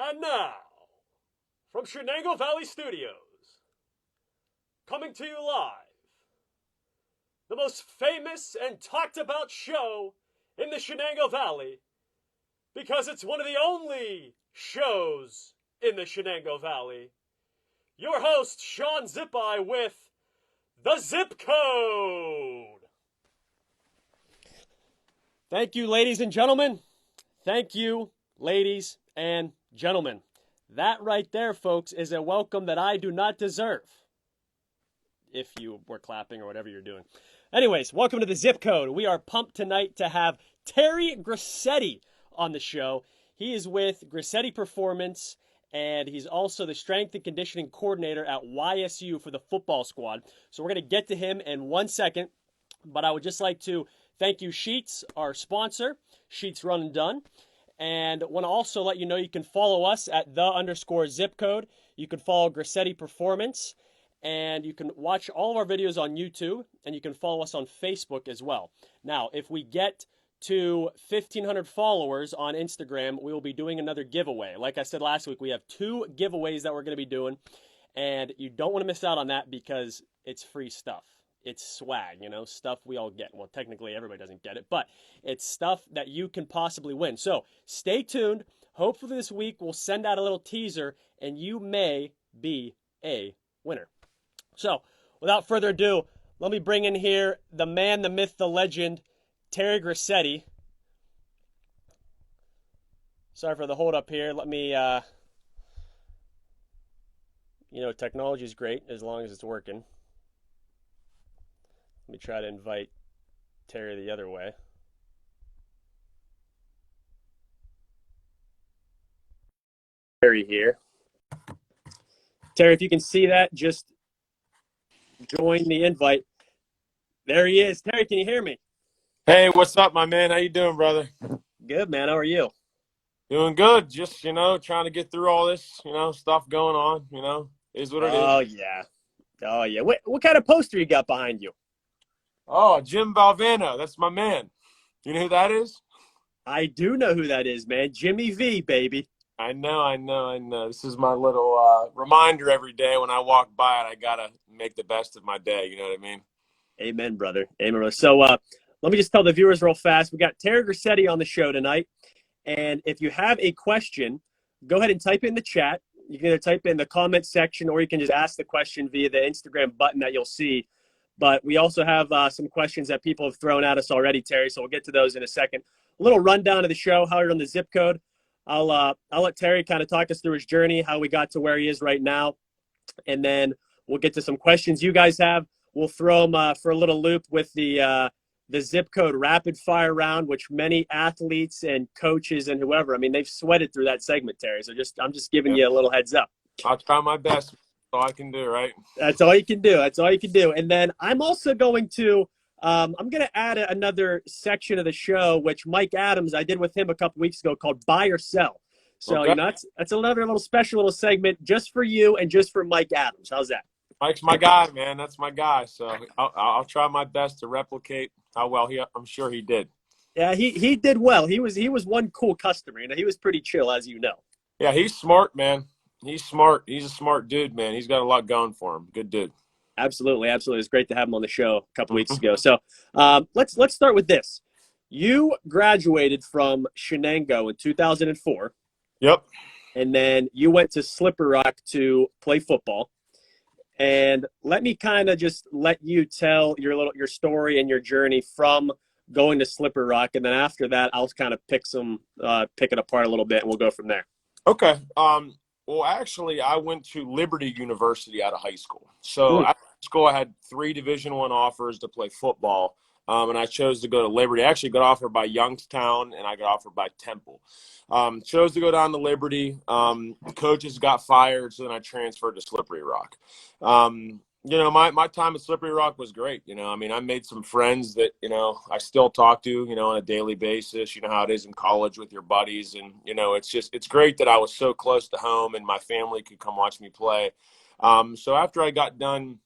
And now, from Shenango Valley Studios, coming to you live, the most famous and talked about show in the Shenango Valley, because it's one of the only shows in the Shenango Valley. Your host, Sean Zip-Eye, with the Zip Code. Thank you, ladies and gentlemen. Thank you, ladies and gentlemen. That right there, folks, is a welcome that I do not deserve. If you were clapping or whatever you're doing. Anyways, welcome to the Zip Code. We are pumped tonight to have Terry Grossetti on the show. He is with Grossetti Performance, and he's also the strength and conditioning coordinator at YSU for the football squad. So we're going to get to him in 1 second, but I would just like to thank you, Sheets, our sponsor, Sheets Run and Done. And want to also let you know you can follow us at _zip code. You can follow Grossetti Performance, and you can watch all of our videos on YouTube, and you can follow us on Facebook as well. Now, if we get to 1,500 followers on Instagram, we will be doing another giveaway. Like I said last week, we have 2 giveaways that we're going to be doing, and you don't want to miss out on that because it's free stuff. It's swag, stuff we all get. Well, technically everybody doesn't get it, but it's stuff that you can possibly win. So stay tuned. Hopefully this week we'll send out a little teaser and you may be a winner. So without further ado, let me bring in here the man, the myth, the legend, Terry Grossetti. Sorry for the hold up here. Let me, technology is great as long as it's working. Let me try to invite Terry the other way. Terry here. Terry, if you can see that, just join the invite. There he is. Terry, can you hear me? Hey, what's up, my man? How you doing, brother? Good, man. How are you? Doing good. Just, trying to get through all this, stuff going on, is what it is. Oh, yeah. What kind of poster you got behind you? Oh, Jim Valvano. That's my man. You know who that is? I do know who that is, man. Jimmy V, baby. I know. This is my little reminder every day when I walk by it. I got to make the best of my day. You know what I mean? Amen, brother. Amen, brother. So let me just tell the viewers real fast. We got Terry Grossetti on the show tonight. And if you have a question, go ahead and type it in the chat. You can either type it in the comment section or you can just ask the question via the Instagram button that you'll see. But we also have some questions that people have thrown at us already, Terry, so we'll get to those in a second. A little rundown of the show, how you're on the zip code. I'll let Terry kind of talk us through his journey, how we got to where he is right now, and then we'll get to some questions you guys have. We'll throw them for a little loop with the zip code rapid fire round, which many athletes and coaches and whoever, they've sweated through that segment, Terry. So I'm just giving you a little heads up. I'll try my best. All I can do, right? That's all you can do. That's all you can do. And then I'm also going to I'm going to add another section of the show, which Mike Adams, I did with him a couple weeks ago, called Buy or Sell. So, okay. That's another little special little segment just for you and just for Mike Adams. How's that? Mike's my guy, man. That's my guy. So I'll try my best to replicate how well I'm sure he did. Yeah, he did well. He was one cool customer. He was pretty chill, as you know. Yeah, he's smart, man. He's smart. He's a smart dude, man. He's got a lot going for him. Good dude. Absolutely. It's great to have him on the show a couple weeks ago. So let's start with this. You graduated from Shenango in 2004. Yep. And then you went to Slippery Rock to play football. And let me kind of just let you tell your story and your journey from going to Slippery Rock, and then after that, I'll kind of pick it apart a little bit, and we'll go from there. Okay. Well, actually, I went to Liberty University out of high school. So after school, I had 3 Division I offers to play football, and I chose to go to Liberty. I actually got offered by Youngstown, and I got offered by Temple. Chose to go down to Liberty. Coaches got fired, so then I transferred to Slippery Rock. My time at Slippery Rock was great. I made some friends that, I still talk to, on a daily basis. You know how it is in college with your buddies. And, it's great that I was so close to home and my family could come watch me play. So after I got done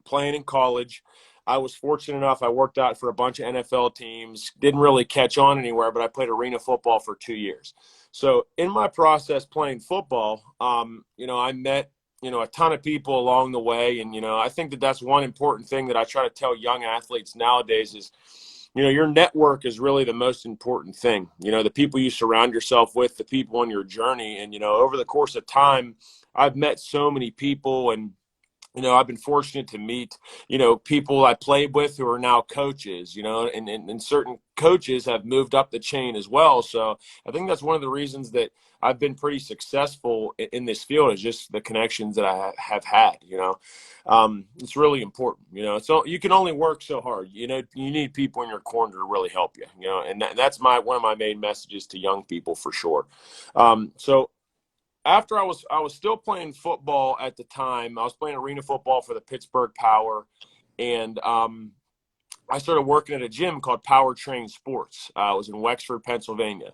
playing in college, I was fortunate enough. I worked out for a bunch of NFL teams. Didn't really catch on anywhere, but I played arena football for 2 years. So in my process playing football, I met a ton of people along the way, and I think that that's one important thing that I try to tell young athletes nowadays is, your network is really the most important thing. The people you surround yourself with, the people on your journey, and over the course of time, I've met so many people, and I've been fortunate to meet, people I played with who are now coaches, and certain coaches have moved up the chain as well. So I think that's one of the reasons that I've been pretty successful in this field is just the connections that I have had, it's really important, so you can only work so hard, you need people in your corner to really help you, and that's one of my main messages to young people for sure. So after I was still playing football at the time. I was playing arena football for the Pittsburgh Power, and I started working at a gym called Power Train Sports. I was in Wexford, Pennsylvania.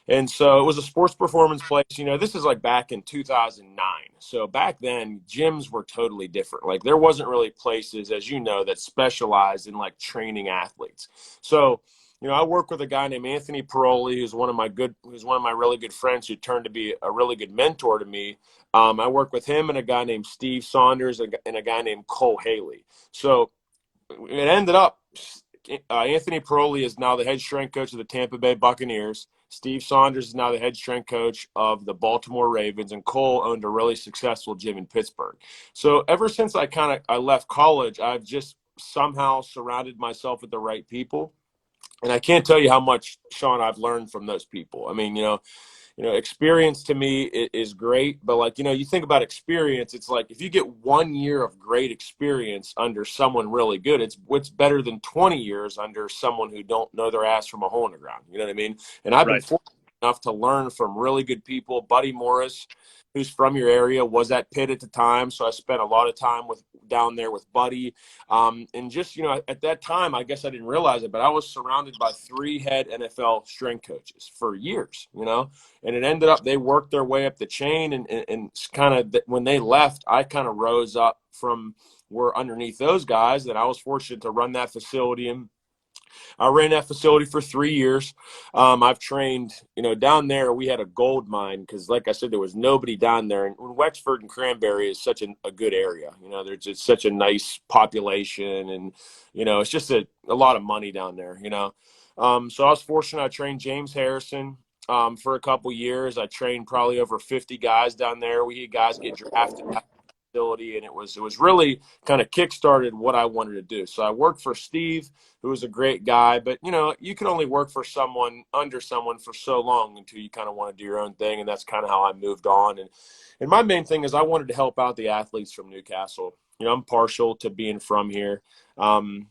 And so it was a sports performance place. This is like back in 2009. So back then, gyms were totally different. Like there wasn't really places, as you know, that specialized in like training athletes. So I work with a guy named Anthony Paroli, who's one of my really good friends who turned to be a really good mentor to me. I work with him and a guy named Steve Saunders and a guy named Cole Haley. So it ended up Anthony Paroli is now the head strength coach of the Tampa Bay Buccaneers. Steve Saunders is now the head strength coach of the Baltimore Ravens, and Cole owned a really successful gym in Pittsburgh. So ever since I left college, I've just somehow surrounded myself with the right people. And I can't tell you how much, Sean, I've learned from those people. I mean, experience to me is great, but you think about experience, it's like if you get 1 year of great experience under someone really good, it's better than 20 years under someone who don't know their ass from a hole in the ground. You know what I mean? And I've been Right. fortunate enough to learn from really good people. Buddy Morris, who's from your area, was at Pitt at the time, so I spent a lot of time down there with Buddy. And just, at that time, I guess I didn't realize it, but I was surrounded by 3 head NFL strength coaches for years, and it ended up, they worked their way up the chain, and kind of when they left, I kind of rose up from where underneath those guys, that I was fortunate to run that facility. And I ran that facility for 3 years. I've trained, down there, we had a gold mine because, like I said, there was nobody down there. And Wexford and Cranberry is such a good area. There's just such a nice population, and, it's just a lot of money down there, So I was fortunate. I trained James Harrison for a couple years. I trained probably over 50 guys down there. We had guys get drafted facility, and it was really kind of kickstarted what I wanted to do. So I worked for Steve, who was a great guy, but you can only work for under someone for so long until you kind of want to do your own thing, and that's kind of how I moved on. And my main thing is I wanted to help out the athletes from Newcastle. I'm partial to being from here. I'm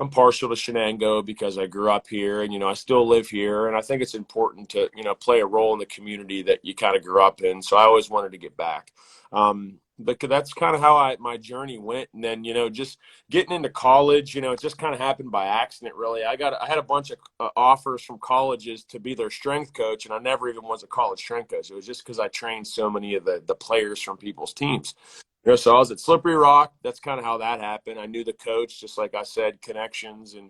partial to Shenango because I grew up here, and I still live here, and I think it's important to play a role in the community that you kind of grew up in. So I always wanted to get back. But that's kind of how my journey went. And then, just getting into college, it just kind of happened by accident, really. I had a bunch of offers from colleges to be their strength coach, and I never even was a college strength coach. It was just because I trained so many of the players from people's teams. So I was at Slippery Rock. That's kind of how that happened. I knew the coach, just like I said, connections, and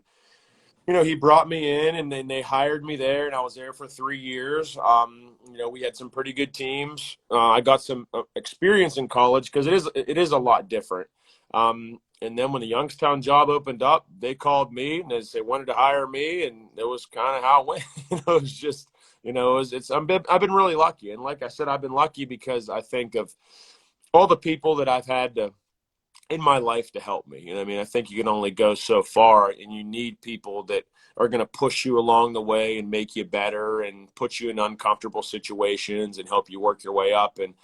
he brought me in, and then they hired me there, and I was there for 3 years. We had some pretty good teams. I got some experience in college because it is a lot different. And then when the Youngstown job opened up, they called me and they wanted to hire me, and it was kind of how it went. It was just, I've been really lucky, and like I said, I've been lucky because I think of all the people that I've had in my life to help me. I think you can only go so far, and you need people that are going to push you along the way and make you better and put you in uncomfortable situations and help you work your way up. And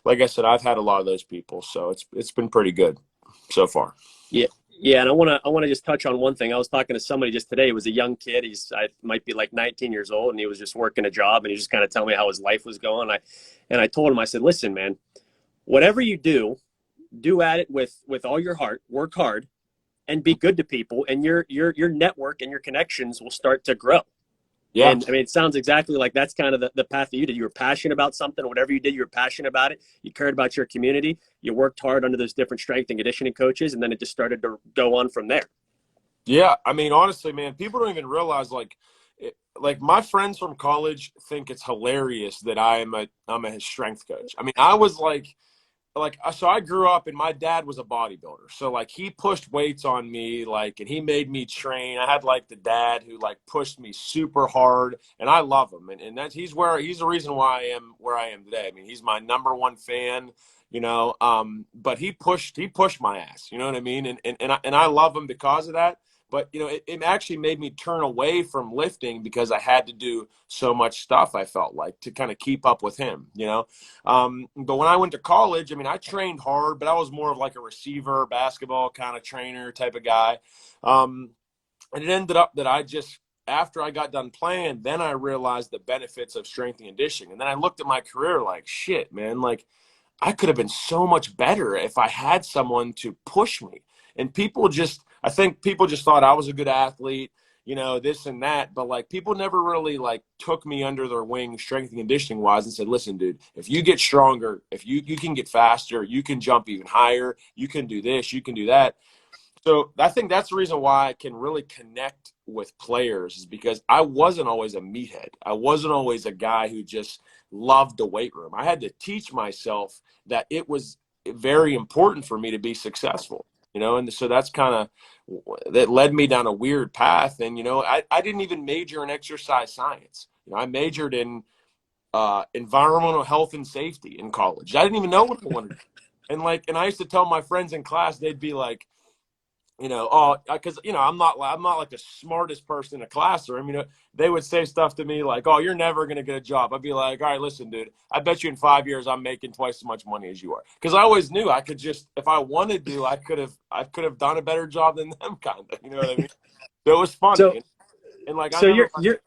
like I said, I've had a lot of those people, so it's been pretty good so far. Yeah. Yeah. And I want to just touch on one thing. I was talking to somebody just today. It was a young kid. I might be like 19 years old, and he was just working a job, and he just kind of telling me how his life was going. I told him, I said, listen, man, whatever you do at it with all your heart, work hard, and be good to people, and your network and your connections will start to grow. Yeah. And it sounds exactly like that's kind of the path that you did. You were passionate about something, whatever you did, you were passionate about it. You cared about your community. You worked hard under those different strength and conditioning coaches, and then it just started to go on from there. Yeah, I mean, honestly, man, people don't even realize like my friends from college think it's hilarious that I'm a strength coach. I mean, I was so I grew up and my dad was a bodybuilder. So like he pushed weights on me, like, and he made me train. I had like the dad who like pushed me super hard, and I love him. And that's he's the reason why I am where I am today. I mean, he's my number one fan, but he pushed my ass, you know what I mean? And I love him because of that. But it actually made me turn away from lifting because I had to do so much stuff, I felt like, to kind of keep up with him. But when I went to college, I mean, I trained hard, but I was more of like a receiver, basketball kind of trainer type of guy. Um, and it ended up that after I got done playing, then I realized the benefits of strength and conditioning. And then I looked at my career like, shit, man, like I could have been so much better if I had someone to push me. And I think people just thought I was a good athlete, this and that. But like people never really like took me under their wing, strength and conditioning wise, and said, listen, dude, if you get stronger, if you can get faster, you can jump even higher, you can do this, you can do that. So I think that's the reason why I can really connect with players is because I wasn't always a meathead. I wasn't always a guy who just loved the weight room. I had to teach myself that it was very important for me to be successful. And so that's that led me down a weird path. And, I didn't even major in exercise science. I majored in environmental health and safety in college. I didn't even know what I wanted. And I used to tell my friends in class, they'd be like, because I'm not like the smartest person in a classroom. They would say stuff to me like, "Oh, you're never gonna get a job." I'd be like, "All right, listen, dude. I bet you in 5 years I'm making twice as much money as you are." Because I always knew I could just, if I wanted to, I could have done a better job than them, kind of. You know what I mean? So it was funny, So, and like I so remember you're.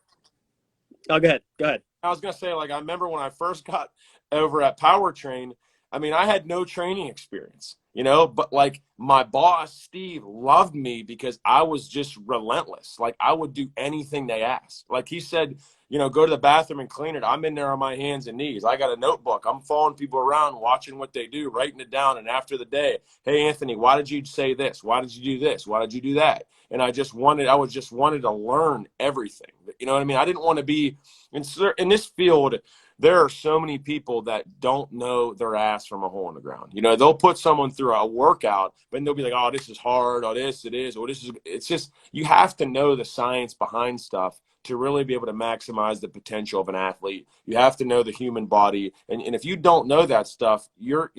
Oh, go ahead. Go ahead. I was gonna say, like, I remember when I first got over at Powertrain. I mean, I had no training experience, but like my boss, Steve, loved me because I was just relentless. Like I would do anything they asked. Like he said, go to the bathroom and clean it. I'm in there on my hands and knees. I got a notebook. I'm following people around, watching what they do, writing it down. And after the day, hey Anthony, why did you say this? Why did you do this? Why did you do that? And I just wanted to learn everything. You know what I mean? I didn't want to be in this field. There are so many people that don't know their ass from a hole in the ground. They'll put someone through a workout, but they'll be like, "Oh, this is hard. Oh, this it is. Or this is." It's just you have to know the science behind stuff to really be able to maximize the potential of an athlete. You have to know the human body, and if you don't know that stuff, you're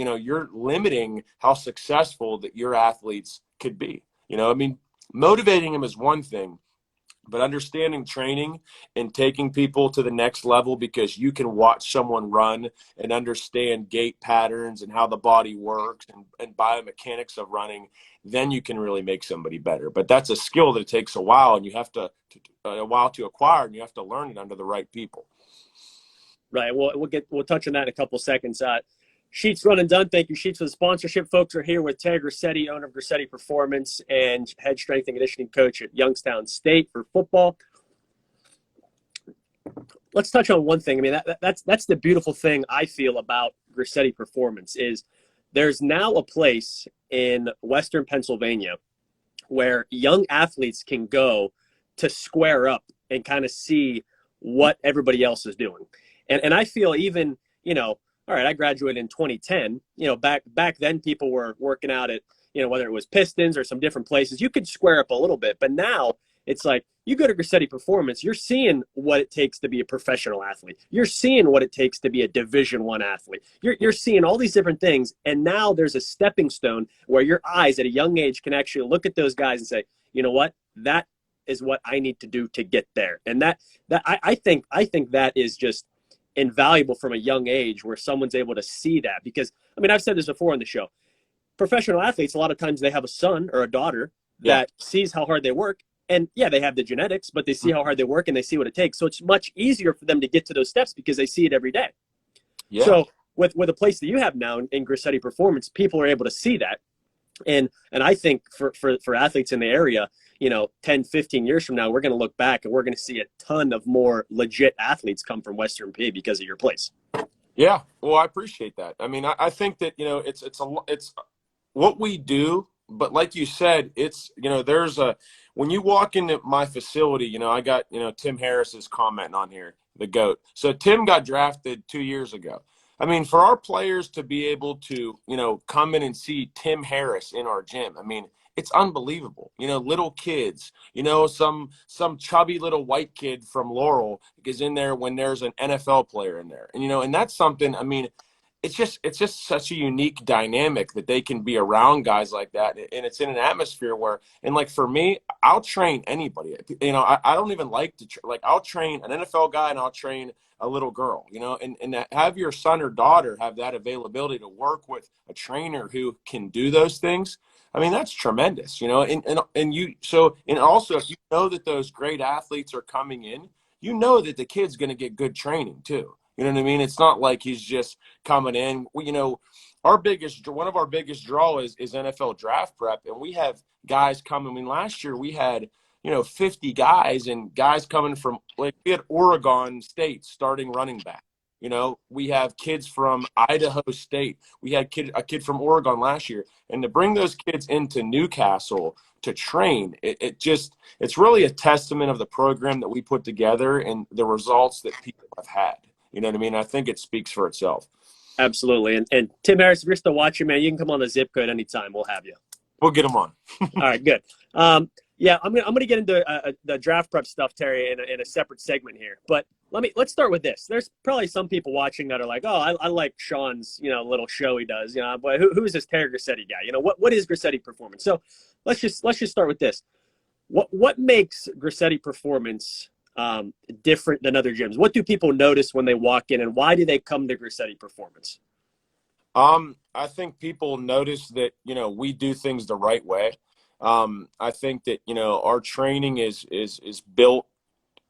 limiting how successful that your athletes could be. I mean, motivating them is one thing, but understanding training and taking people to the next level because you can watch someone run and understand gait patterns and how the body works and biomechanics of running, then you can really make somebody better. But that's a skill that takes a while, and you have a while to acquire, and you have to learn it under the right people. Right. We'll touch on that in a couple seconds. Sheets Run and Done. Thank you, Sheets, for the sponsorship. Folks are here with Terry Grossetti, owner of Grossetti Performance and head strength and conditioning coach at Youngstown State for football. Let's touch on one thing. I mean, that's the beautiful thing I feel about Grossetti Performance is there's now a place in Western Pennsylvania where young athletes can go to square up and kind of see what everybody else is doing. And I feel even, all right, I graduated in 2010. Back then people were working out at, whether it was Pistons or some different places, you could square up a little bit. But now it's like you go to Grossetti Performance, you're seeing what it takes to be a professional athlete. You're seeing what it takes to be a Division I athlete. You're seeing all these different things. And now there's a stepping stone where your eyes at a young age can actually look at those guys and say, you know what, that is what I need to do to get there. And I think that is just invaluable from a young age where someone's able to see that. Because, I mean, I've said this before on the show, professional athletes, a lot of times they have a son or a daughter that sees how hard they work. And yeah, they have the genetics, but they see how hard they work and they see what it takes. So it's much easier for them to get to those steps because they see it every day. Yeah. So with a place that you have now in Grossetti Performance, people are able to see that. And I think for athletes in the area, 10, 15 years from now, we're going to look back and we're going to see a ton of more legit athletes come from Western PA because of your place. Yeah. Well, I appreciate that. I mean, I think that, it's what we do but like you said, it's, there's when you walk into my facility, I got, Tim Harris is commenting on here, the GOAT. So Tim got drafted 2 years ago. I mean, for our players to be able to, come in and see Tim Harris in our gym, I mean, it's unbelievable. Little kids, some chubby little white kid from Laurel is in there when there's an NFL player in there. And that's something, I mean, it's just such a unique dynamic that they can be around guys like that, and it's in an atmosphere where, and like for me, I'll train anybody. I don't even like to like, I'll train an NFL guy and I'll train a little girl, and have your son or daughter have that availability to work with a trainer who can do those things. I mean, that's tremendous, and also, if you know that those great athletes are coming in, that the kid's going to get good training too. You know what I mean? It's not like he's just coming in. One of our biggest draw is NFL draft prep, and we have guys coming. I mean, last year we had 50 guys, and guys coming from, like, we had Oregon State starting running back. We have kids from Idaho State. We had a kid from Oregon last year, and to bring those kids into Newcastle to train, it's really a testament of the program that we put together and the results that people have had. You know what I mean? I think it speaks for itself. Absolutely. And Tim Harris, if you're still watching, man, you can come on the Zip Code anytime. We'll have you. We'll get him on. All right, good. Yeah, I'm gonna get into the draft prep stuff, Terry, in a separate segment here. But let's start with this. There's probably some people watching that are like, oh, I like Sean's little show he does. But who is this Terry Grossetti guy? What is Grossetti Performance? So let's just start with this. What makes Grossetti Performance different than other gyms? What do people notice when they walk in, and why do they come to Grossetti Performance? I think people notice that, we do things the right way. I think that, our training is built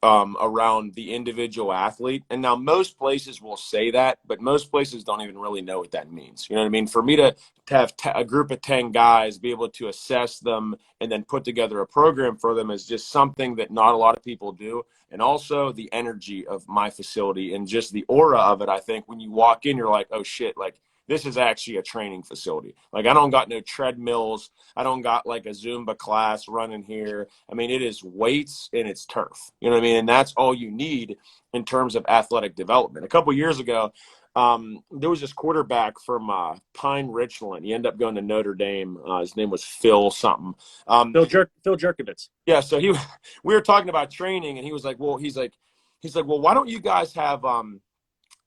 around the individual athlete. And now most places will say that, but most places don't even really know what that means. You know what I mean? For me to have a group of 10 guys, be able to assess them and then put together a program for them is just something that not a lot of people do. And also the energy of my facility and just the aura of it. I think when you walk in, you're like, oh shit, like, this is actually a training facility. Like, I don't got no treadmills. I don't got like a Zumba class running here. I mean, it is weights and it's turf. You know what I mean? And that's all you need in terms of athletic development. A couple of years ago, there was this quarterback from Pine Richland. He ended up going to Notre Dame. His name was Phil something. Phil Jerkovitz. Yeah. So we were talking about training, and he was like, well, well, why don't you guys have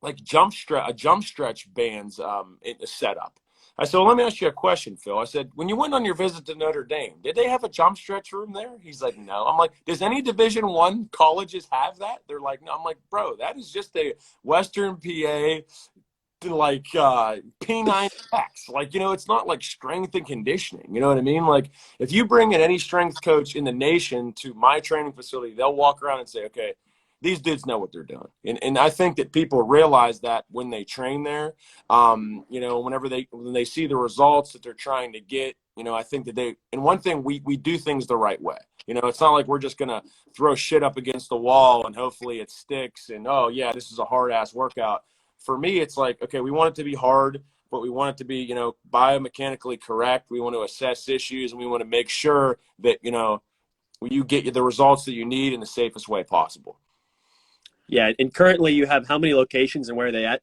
like jump stretch bands in the setup? I said, well, let me ask you a question, Phil. I said, when you went on your visit to Notre Dame, did they have a jump stretch room there? He's like, no. I'm like, does any Division I colleges have that? They're like, no. I'm like, bro, that is just a Western PA, like P9X. Like, it's not like strength and conditioning. You know what I mean? Like, if you bring in any strength coach in the nation to my training facility, they'll walk around and say, okay, these dudes know what they're doing. And I think that people realize that when they train there, when they see the results that they're trying to get, I think that and one thing, we do things the right way. It's not like we're just going to throw shit up against the wall and hopefully it sticks and, oh yeah, this is a hard ass workout. For me, it's like, okay, we want it to be hard, but we want it to be, biomechanically correct. We want to assess issues, and we want to make sure that, you get the results that you need in the safest way possible. Yeah, and currently you have how many locations, and where are they at?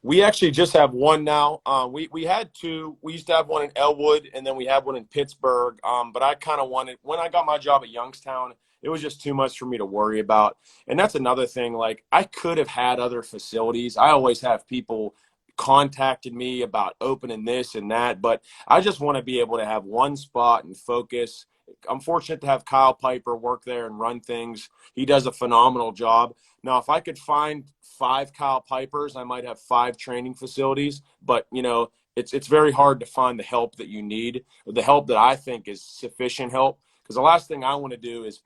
We actually just have one now. We had two. We used to have one in Elwood, and then we have one in Pittsburgh. But I kind of wanted, when I got my job at Youngstown, it was just too much for me to worry about. And that's another thing. Like, I could have had other facilities. I always have people contacted me about opening this and that, but I just want to be able to have one spot and focus. I'm fortunate to have Kyle Piper work there and run things. He does a phenomenal job. Now, if I could find 5 Kyle Pipers, I might have 5 training facilities, but it's very hard to find the help that you need, the help that I think is sufficient help. Because the last thing I want to do is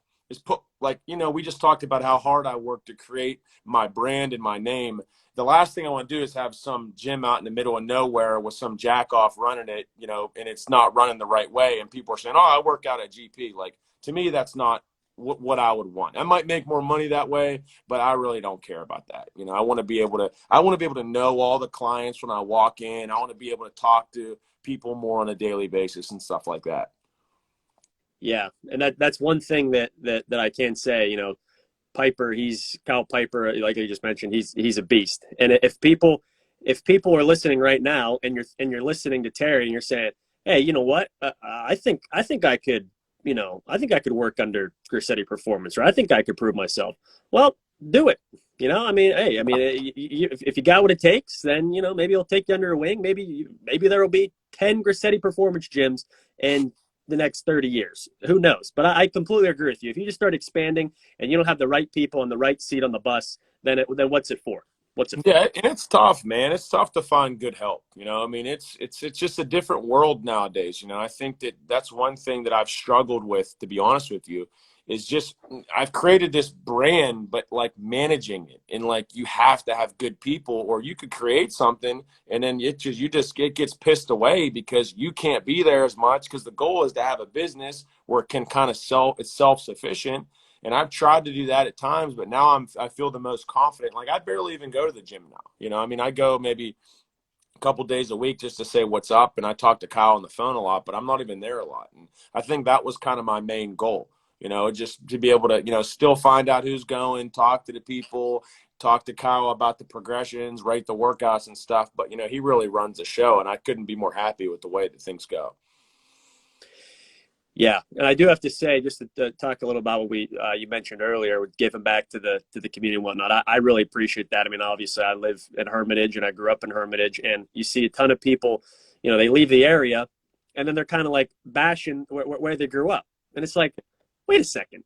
put, like, we just talked about how hard I work to create my brand and my name. The last thing I want to do is have some gym out in the middle of nowhere with some jack off running it, and it's not running the right way. And people are saying, oh, I work out at GP. Like, to me, that's not what I would want. I might make more money that way, but I really don't care about that. I want to be able to know all the clients when I walk in. I want to be able to talk to people more on a daily basis and stuff like that. Yeah, and that's one thing that I can say. Kyle Piper, like I just mentioned, he's a beast. And if people are listening right now, and you're listening to Terry, and you're saying, hey, you know what? I think I could work under Grossetti Performance, or I think I could prove myself. Well, do it. I mean, hey, I mean, if you got what it takes, then maybe he'll take you under a wing. Maybe there will be 10 Grossetti Performance gyms in the next 30 years. Who knows? But I completely agree with you. If you just start expanding and you don't have the right people on the right seat on the bus, then what's it for? What's it for? Yeah, and it's tough, man. It's tough to find good help. I mean, it's just a different world nowadays. I think that's one thing that I've struggled with, to be honest with you, is just I've created this brand, but like managing it, and like you have to have good people, or you could create something and then it gets pissed away because you can't be there as much, because the goal is to have a business where it can kind of it's self-sufficient. And I've tried to do that at times, but now I feel the most confident. Like I barely even go to the gym now. I mean, I go maybe a couple days a week just to say what's up, and I talk to Kyle on the phone a lot, but I'm not even there a lot. And I think that was kind of my main goal, just to be able to, still find out who's going, talk to the people, talk to Kyle about the progressions, rate the workouts and stuff. But, he really runs the show, and I couldn't be more happy with the way that things go. Yeah, and I do have to say, just to talk a little about what you mentioned earlier, with giving back to the community and whatnot. I really appreciate that. I mean, obviously, I live in Hermitage and I grew up in Hermitage, and you see a ton of people, they leave the area, and then they're kind of like bashing where they grew up, and it's like, wait a second,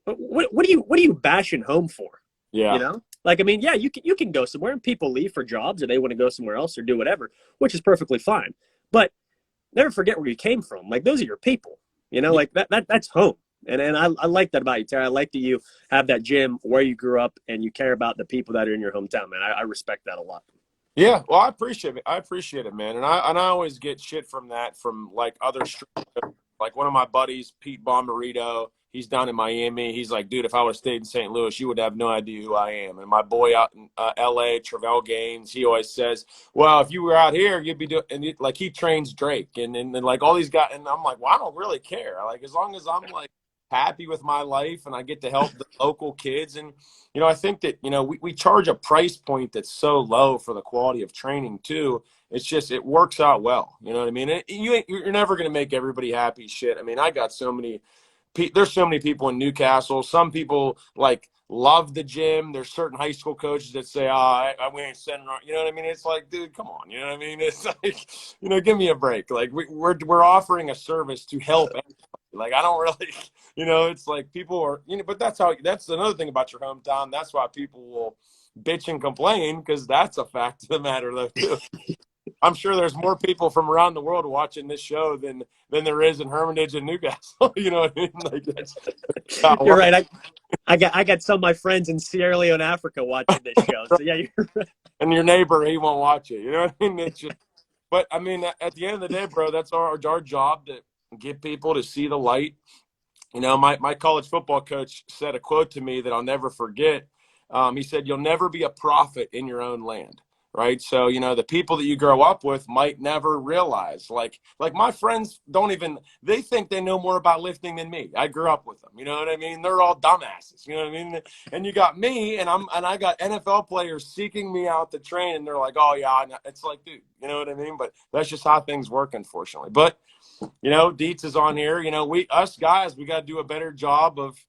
what are you bashing home for? Yeah. Like, I mean, yeah, you can go somewhere, and people leave for jobs, or they want to go somewhere else or do whatever, which is perfectly fine, but never forget where you came from. Like, those are your people. Like that's home. And I like that about you, Terry. I like that you have that gym where you grew up and you care about the people that are in your hometown, man. I respect that a lot. Yeah, well, I appreciate it. I appreciate it, man. And I always get shit from like other like one of my buddies, Pete Bomberito. He's down in Miami. He's like, dude, if I would have stayed in St. Louis, you would have no idea who I am. And my boy out in L.A., Travell Gaines, he always says, well, if you were out here, you'd be doing – and like he trains Drake and like all these guys. And I'm like, well, I don't really care. Like as long as I'm like happy with my life and I get to help the local kids. And, I think that, we charge a price point that's so low for the quality of training too. It's just it works out well. You know what I mean? You're never going to make everybody happy. Shit. I mean, I got so many – there's so many people in Newcastle. Some people like love the gym. There's certain high school coaches that say, we ain't sending our, you know what I mean? It's like, dude, come on. You know what I mean? It's like, give me a break. Like we're offering a service to help everybody. Like, I don't really, it's like people are, but that's another thing about your hometown. That's why people will bitch and complain, because that's a fact of the matter though too. I'm sure there's more people from around the world watching this show than there is in Hermitage and Newcastle. You know what I mean? Like that's you're right. I got some of my friends in Sierra Leone, Africa, watching this show. So yeah, you're right. And your neighbor, he won't watch it. You know what I mean? It's just, but I mean, at the end of the day, bro, that's our job, to get people to see the light. My college football coach said a quote to me that I'll never forget. He said, "You'll never be a prophet in your own land." Right. So, the people that you grow up with might never realize, like my friends they think they know more about lifting than me. I grew up with them. You know what I mean? They're all dumbasses. You know what I mean? And you got me and I got NFL players seeking me out to train, and they're like, oh yeah. It's like, dude, you know what I mean? But that's just how things work, unfortunately. But, Dietz is on here, us guys, we got to do a better job of,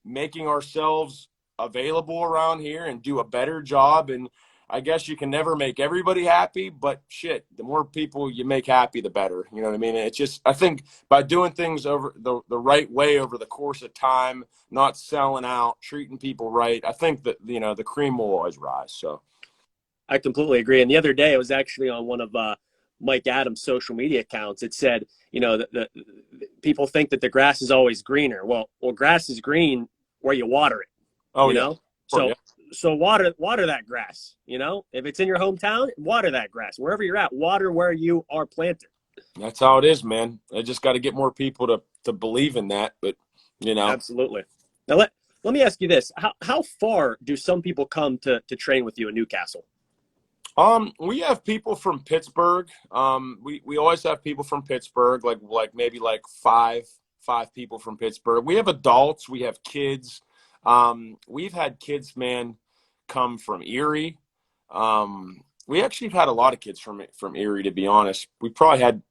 making ourselves available around here and do a better job. And I guess you can never make everybody happy, but shit, the more people you make happy, the better. You know what I mean? It's just, I think by doing things over the right way over the course of time, not selling out, treating people right, I think that, the cream will always rise. So I completely agree. And the other day, I was actually on one of Mike Adams' social media accounts. It said, the people think that the grass is always greener. Well, grass is green where you water it. Oh, you yeah. know? So, yeah. So water that grass, if it's in your hometown, water that grass. Wherever you're at, water where you are planted. That's how it is, man. I just got to get more people to believe in that. But, Absolutely. Now, let me ask you this. How far do some people come to train with you in Newcastle? We have people from Pittsburgh. We always have people from Pittsburgh, like maybe like five people from Pittsburgh. We have adults, we have kids. We've had kids, man, come from Erie. We actually have had a lot of kids from Erie, to be honest. We probably had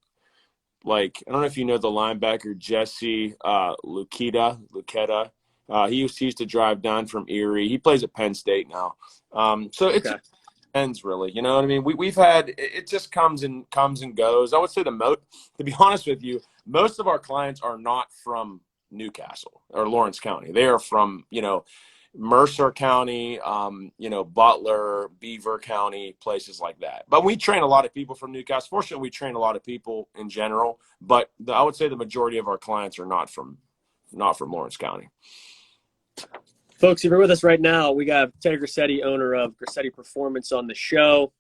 like, I don't know if you know the linebacker Jesse Luketa. He used to drive down from Erie. He plays at Penn State now. So it's Okay. ends really. You know what I mean? We've had it just comes and goes. I would say to be honest with you, most of our clients are not from Newcastle or Lawrence County. They are from, Mercer County, Butler, Beaver County, places like that. But we train a lot of people from Newcastle. Fortunately, we train a lot of people in general, but I would say the majority of our clients are not from Lawrence County. Folks, if you're with us right now, we got Terry Grossetti, owner of Grossetti Performance, on the show.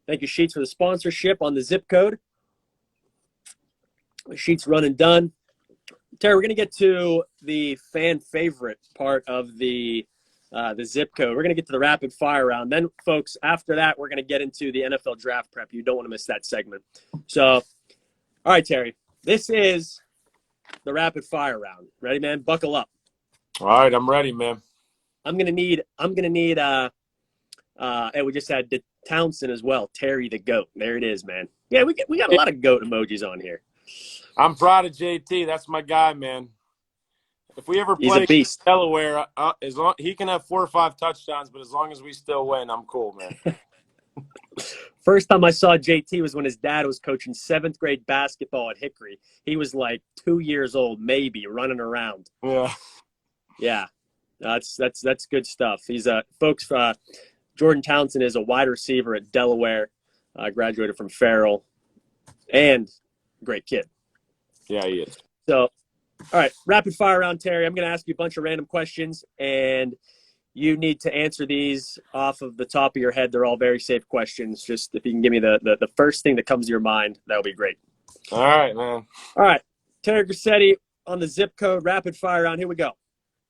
Thank you, Sheets, for the sponsorship on the zip code. Sheets run and done. Terry, we're going to get to the fan favorite part of the zip code. We're going to get to the rapid fire round. Then, folks, after that, we're going to get into the NFL draft prep. You don't want to miss that segment. So, all right, Terry, this is the rapid fire round. Ready, man? Buckle up. All right, I'm ready, man. I'm gonna need and we just had Townsend as well. Terry the GOAT. There it is, man. Yeah, we got a lot of GOAT emojis on here. I'm proud of JT. That's my guy, man. If we ever He's play a beast. Delaware, as long he can have 4 or 5 touchdowns, but as long as we still win, I'm cool, man. First time I saw JT was when his dad was coaching 7th grade basketball at Hickory. He was like 2 years old, maybe, running around. Yeah. Yeah. That's good stuff. He's folks. Jordan Townsend is a wide receiver at Delaware. Graduated from Farrell, and great kid. Yeah, he is. So, all right, rapid fire round, Terry. I'm going to ask you a bunch of random questions, and you need to answer these off of the top of your head. They're all very safe questions. Just if you can give me the first thing that comes to your mind, that would be great. All right, man. All right, Terry Grossetti on the zip code rapid fire round. Here we go.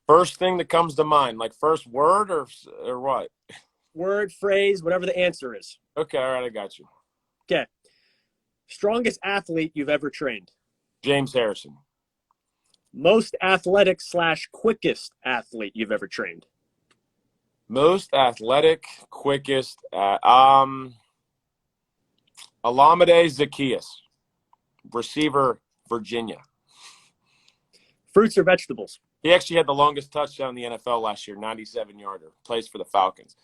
First thing that comes to mind, like first word or what? Word, phrase, whatever the answer is. Okay, all right, I got you. Okay. Strongest athlete you've ever trained? James Harrison. Most athletic / quickest athlete you've ever trained? Most athletic, quickest. Alameda Zacchaeus, receiver, Virginia. Fruits or vegetables? He actually had the longest touchdown in the NFL last year, 97-yarder. Plays for the Falcons.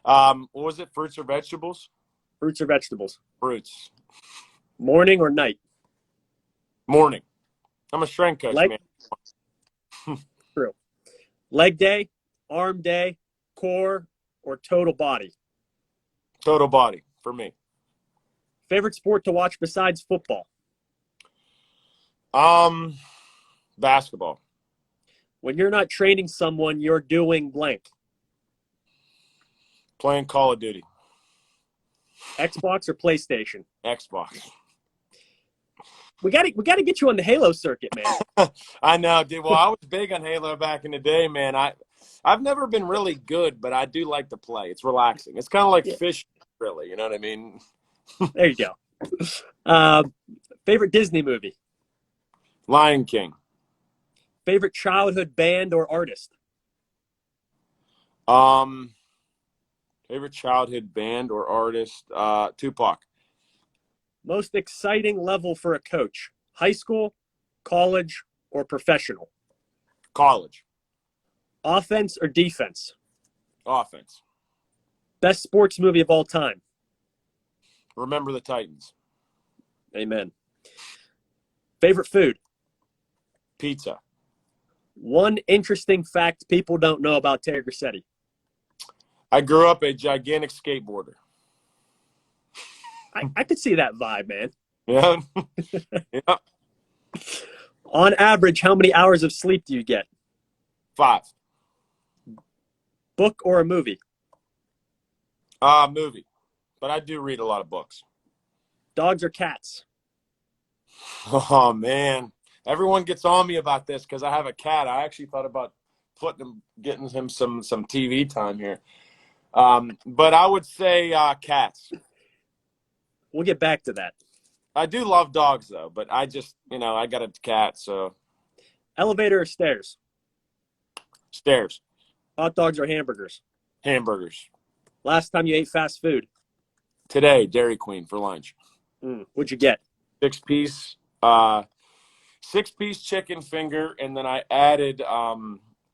What was it, fruits or vegetables? Fruits or vegetables? Fruits. Morning or night? Morning. I'm a strength coach, man. True. Leg day, arm day, core, or total body? Total body for me. Favorite sport to watch besides football? Basketball. When you're not training someone, you're doing blank. Playing Call of Duty. Xbox or PlayStation? Xbox. We got to get you on the Halo circuit, man. I know, dude. Well, I was big on Halo back in the day, man. I've never been really good, but I do like to play. It's relaxing. It's kind of like fishing, really. You know what I mean? There you go. Favorite Disney movie? Lion King. Favorite childhood band or artist? Favorite childhood band or artist? Tupac. Most exciting level for a coach? High school, college, or professional? College. Offense or defense? Offense. Best sports movie of all time? Remember the Titans. Amen. Favorite food? Pizza. One interesting fact people don't know about Terry Grossetti. I grew up a gigantic skateboarder. I could see that vibe, man. Yeah. Yeah. On average, how many hours of sleep do you get? 5. Book or a movie? Movie. But I do read a lot of books. Dogs or cats? Oh, man. Everyone gets on me about this because I have a cat. I actually thought about getting him some TV time here. But I would say cats. We'll get back to that. I do love dogs though, but I just, I got a cat, so Elevator or stairs? stairs, Hot dogs or hamburgers? hamburgers. Last time you ate fast food? Today, Dairy Queen for lunch. What'd you get? Six piece, uh, 6-piece chicken finger, and then I added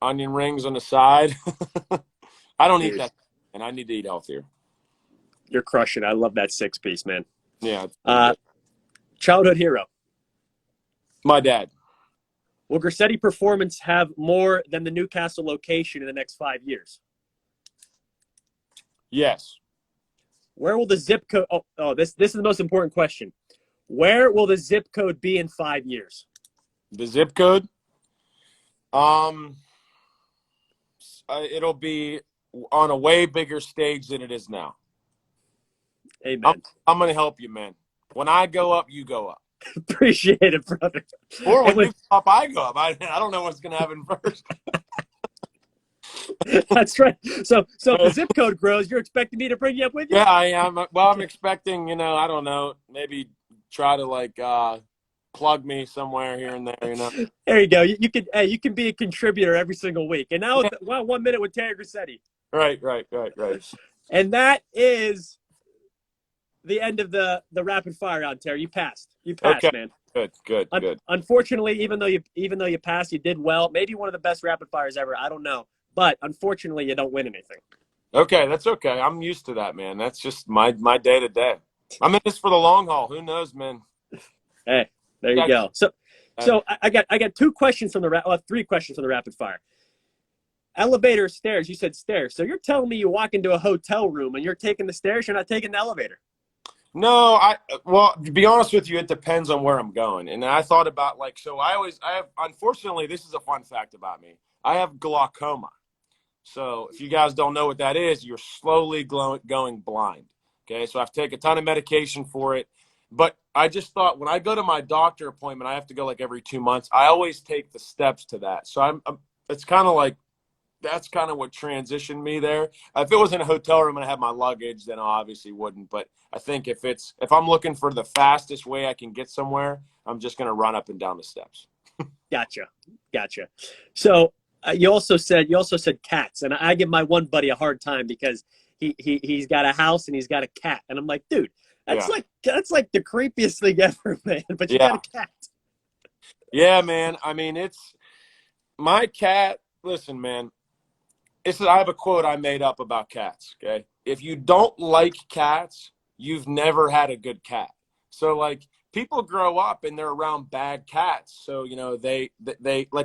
onion rings on the side. I don't eat that, and I need to eat healthier. You're crushing. I love that 6-piece, man. Yeah. Childhood hero. My dad. Will Grossetti Performance have more than the Newcastle location in the next 5 years? Yes. Where will the zip code? This is the most important question. Where will the zip code be in 5 years? The zip code? It'll be on a way bigger stage than it is now. Amen. I'm going to help you, man. When I go up, you go up. Appreciate it, brother. Or when you go up, I go up. I don't know what's going to happen first. That's right. So if the zip code grows, you're expecting me to bring you up with you? Yeah, I am. Well, I'm expecting, I don't know, maybe try to plug me somewhere here and there, There you go. You can be a contributor every single week. And now, 1 minute with Terry Grossetti. Right. And that is the end of the rapid fire round, Terry. You passed. Okay. Man. Good. Unfortunately, even though you passed, you did well. Maybe one of the best rapid fires ever. I don't know. But unfortunately, you don't win anything. Okay, that's okay. I'm used to that, man. That's just my day to day. I'm in this for the long haul. Who knows, man? Hey, there you go. So I got 2 questions from the 3 questions from the rapid fire. Elevator or stairs? You said stairs. So you're telling me you walk into a hotel room and you're taking the stairs, you're not taking the elevator? No, well, to be honest with you, it depends on where I'm going. And I thought about unfortunately, this is a fun fact about me. I have glaucoma. So if you guys don't know what that is, you're slowly going blind. Okay, so I have to take a ton of medication for it. But I just thought when I go to my doctor appointment, I have to go every 2 months. I always take the steps to that. So it's kind of like that's kind of what transitioned me there. If it was in a hotel room and I had my luggage, then I obviously wouldn't. But I think if I'm looking for the fastest way I can get somewhere, I'm just going to run up and down the steps. Gotcha. So you also said cats, and I give my one buddy a hard time because he's got a house and he's got a cat, and I'm like, dude, that's like the creepiest thing ever, man. But you got a cat. Yeah, man. I mean, it's my cat. Listen, man. I have a quote I made up about cats. Okay, if you don't like cats, you've never had a good cat. So people grow up and they're around bad cats. So, they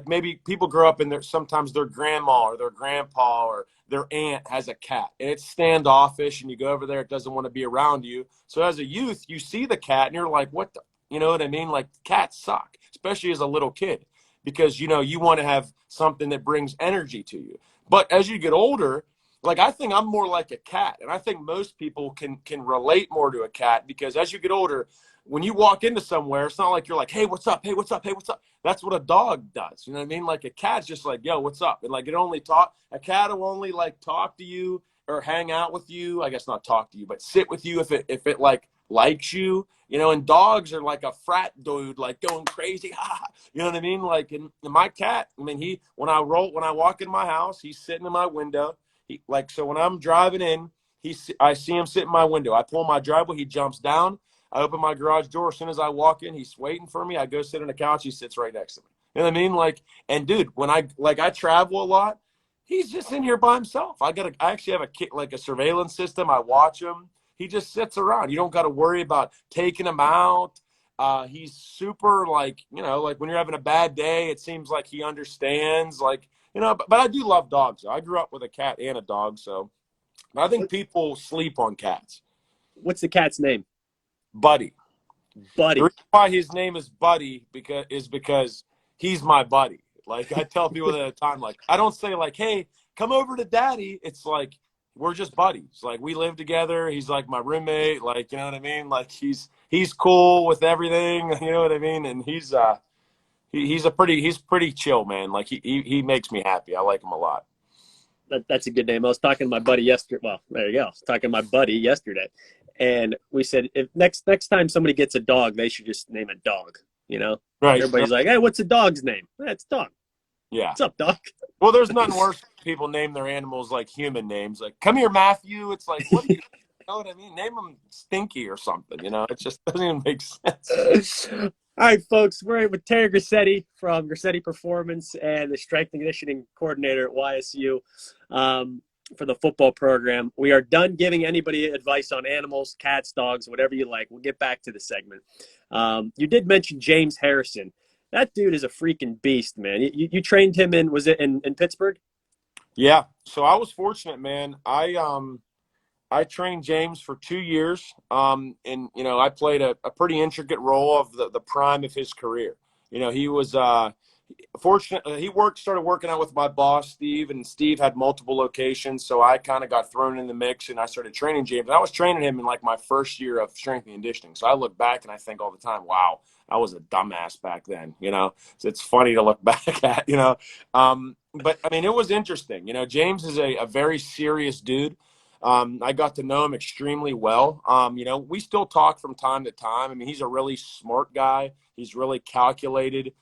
maybe people grow up and sometimes their grandma or their grandpa or their aunt has a cat and it's standoffish and you go over there, it doesn't want to be around you. So as a youth, you see the cat and you're like, what the, you know what I mean? Cats suck, especially as a little kid, because, you want to have something that brings energy to you. But as you get older, I think I'm more like a cat. And I think most people can relate more to a cat because as you get older, when you walk into somewhere, it's not like you're like, hey, what's up? Hey, what's up? Hey, what's up? That's what a dog does. You know what I mean? A cat's just like, yo, what's up? And a cat will only talk to you or hang out with you. I guess not talk to you, but sit with you if it likes you, and dogs are like a frat dude, going crazy. You know what I mean? And my cat, I mean, when I walk in my house, he's sitting in my window. So when I'm driving in, I see him sit in my window. I pull my driveway, he jumps down. I open my garage door. As soon as I walk in, he's waiting for me. I go sit on the couch. He sits right next to me. You know what I mean? And dude, when I travel a lot, he's just in here by himself. I actually have a surveillance system. I watch him. He just sits around. You don't got to worry about taking him out. He's super when you're having a bad day, it seems like he understands but I do love dogs. I grew up with a cat and a dog. So I think people sleep on cats. What's the cat's name? Buddy. The reason why his name is Buddy because he's my buddy. I tell people at a time, I don't say hey, come over to Daddy. It's we're just buddies. We live together. He's my roommate. You know what I mean? He's cool with everything. You know what I mean? And he's pretty chill, man. He makes me happy. I like him a lot. That's a good name. I was talking to my buddy yesterday. Well, there you go. I was talking to my buddy yesterday. And we said, if next time somebody gets a dog, they should just name a dog. You know, Right. everybody's like, "Hey, what's the dog's name?" It's dog. Yeah. What's up, dog? Well, there's nothing worse when people name their animals like human names. Like, come here, Matthew. It's like, what do you know what I mean? Name them Stinky or something. You know, it just doesn't even make sense. All right, folks, we're with Terry Grossetti from Grossetti Performance and the strength and conditioning coordinator at YSU for the football program. We are done giving anybody advice on animals, cats, dogs, whatever you like. We'll get back to the segment. You did mention James Harrison. That dude is a freaking beast, man. You trained him was it in Pittsburgh? Yeah. So I was fortunate, man. I trained James for 2 years, and I played a pretty intricate role of the prime of his career. He was fortunate. He started working out with my boss, Steve, and Steve had multiple locations, so I kind of got thrown in the mix, and I started training James. And I was training him in like my first year of strength and conditioning. So I look back and I think all the time, wow, I was a dumbass back then. So it's funny to look back at. But I mean, it was interesting. James is a very serious dude. I got to know him extremely well. We still talk from time to time. I mean, he's a really smart guy. He's really calculated.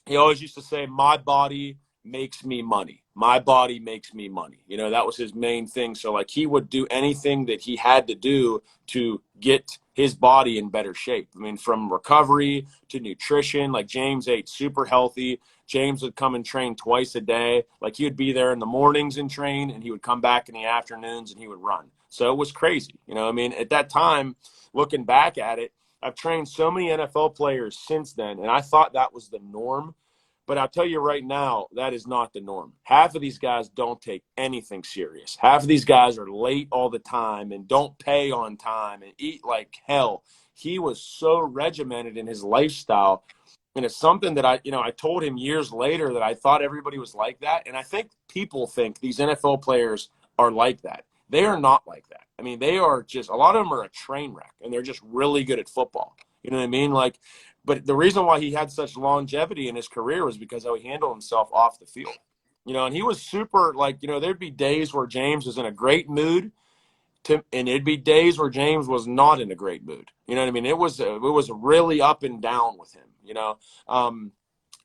He always used to say, my body makes me money. My body makes me money. That was his main thing. So, like, he would do anything that he had to do to get his body in better shape. I mean, from recovery to nutrition. Like, James ate super healthy. James would come and train twice a day. Like, he would be there in the mornings and train, and he would come back in the afternoons and he would run. So it was crazy. I mean, at that time, looking back at it, I've trained so many NFL players since then, and I thought that was the norm. But I'll tell you right now, that is not the norm. Half of these guys don't take anything serious. Half of these guys are late all the time and don't pay on time and eat like hell. He was so regimented in his lifestyle. And it's something that I told him years later that I thought everybody was like that. And I think people think these NFL players are like that. They are not like that. I mean, they are just, a lot of them are a train wreck and they're just really good at football. You know what I mean? But the reason why he had such longevity in his career was because how he handled himself off the field. And he was super, there'd be days where James was in a great mood and it'd be days where James was not in a great mood. You know what I mean? It was really up and down with him, and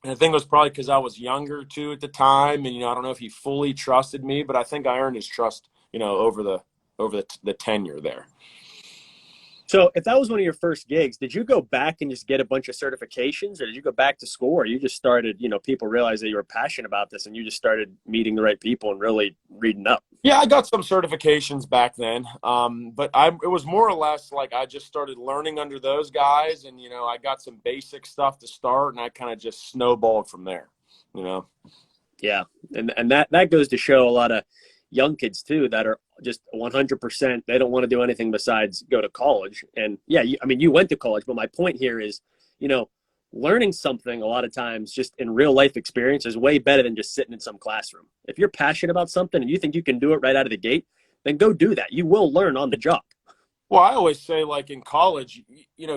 I think it was probably because I was younger too at the time. And, I don't know if he fully trusted me, but I think I earned his trust, over the tenure there. So if that was one of your first gigs, did you go back and just get a bunch of certifications, or did you go back to school, or you just started, people realized that you were passionate about this and you just started meeting the right people and really reading up? Yeah, I got some certifications back then, but it was more or less like I just started learning under those guys, and I got some basic stuff to start, and I kind of just snowballed from there. Yeah, and that goes to show a lot of young kids too that are just 100%. They don't want to do anything besides go to college. And yeah, you went to college, but my point here is, learning something a lot of times just in real life experience is way better than just sitting in some classroom. If you're passionate about something and you think you can do it right out of the gate, then go do that. You will learn on the job. Well, I always say, like, in college,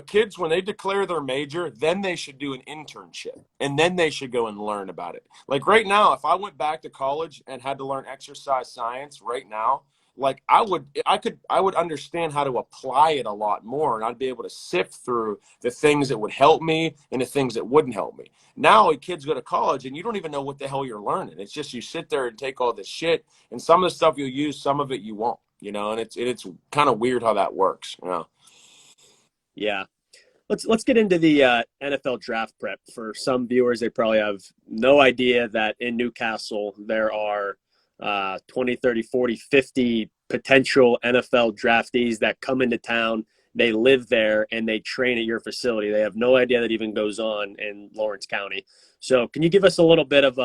kids, when they declare their major, then they should do an internship and then they should go and learn about it. Like right now, if I went back to college and had to learn exercise science right now, like I would understand how to apply it a lot more, and I'd be able to sift through the things that would help me and the things that wouldn't help me. Now kids go to college and you don't even know what the hell you're learning. It's just you sit there and take all this shit, and some of the stuff you'll use, some of it you won't. And it's kind of weird how that works. Yeah. Let's get into the NFL draft prep. For some viewers, they probably have no idea that in Newcastle there are 20, 30, 40, 50 potential NFL draftees that come into town. They live there and they train at your facility. They have no idea that even goes on in Lawrence County. So can you give us a little bit of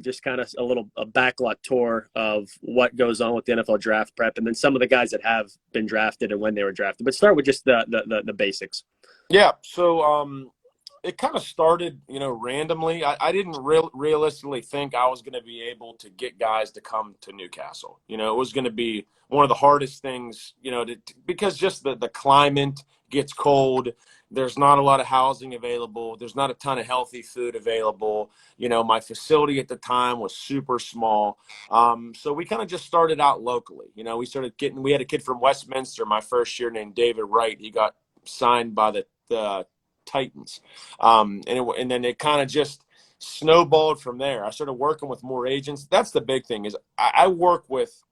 just kind of a backlot tour of what goes on with the NFL draft prep, and then some of the guys that have been drafted and when they were drafted? But start with just the basics. Yeah. So it kind of started, randomly. I didn't realistically think I was going to be able to get guys to come to Newcastle. It was going to be one of the hardest things, because just the climate gets cold. There's not a lot of housing available. There's not a ton of healthy food available. My facility at the time was super small. So we kind of just started out locally. We had a kid from Westminster my first year named David Wright. He got signed by the Titans. And then it kind of just snowballed from there. I started working with more agents. That's the big thing is I work with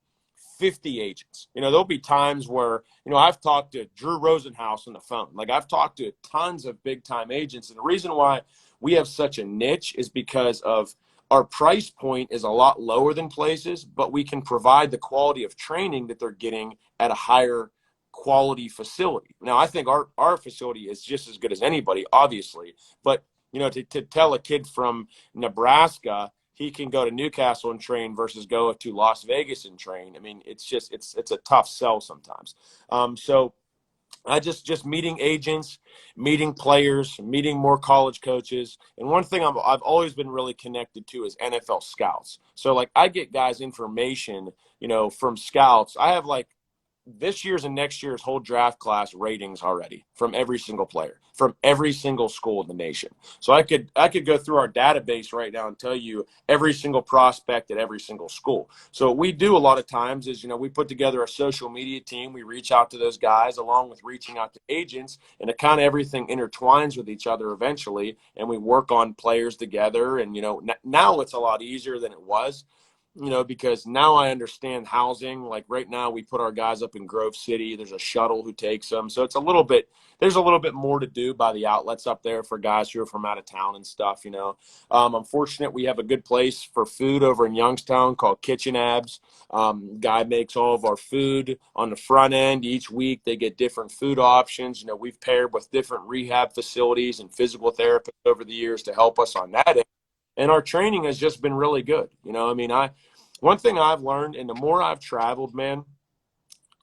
50 agents. There'll be times where, I've talked to Drew Rosenhaus on the phone. Like I've talked to tons of big time agents. And the reason why we have such a niche is because of our price point is a lot lower than places, but we can provide the quality of training that they're getting at a higher quality facility. Now, I think our facility is just as good as anybody, obviously, but to tell a kid from Nebraska he can go to Newcastle and train versus go to Las Vegas and train. I mean, it's a tough sell sometimes. So I just meeting agents, meeting players, meeting more college coaches. And one thing I've always been really connected to is NFL scouts. So like I get guys information, from scouts. I have like this year's and next year's whole draft class ratings already from every single player, from every single school in the nation. So I could go through our database right now and tell you every single prospect at every single school. So what we do a lot of times is, we put together a social media team. We reach out to those guys along with reaching out to agents, and it kind of everything intertwines with each other eventually. And we work on players together. And, now it's a lot easier than it was. Because now I understand housing. Like right now we put our guys up in Grove City. There's a shuttle who takes them. So there's a little bit more to do by the outlets up there for guys who are from out of town and stuff, I'm fortunate we have a good place for food over in Youngstown called Kitchen Abs. Guy makes all of our food on the front end. Each week they get different food options. We've paired with different rehab facilities and physical therapists over the years to help us on that end. And our training has just been really good. One thing I've learned, and the more I've traveled, man,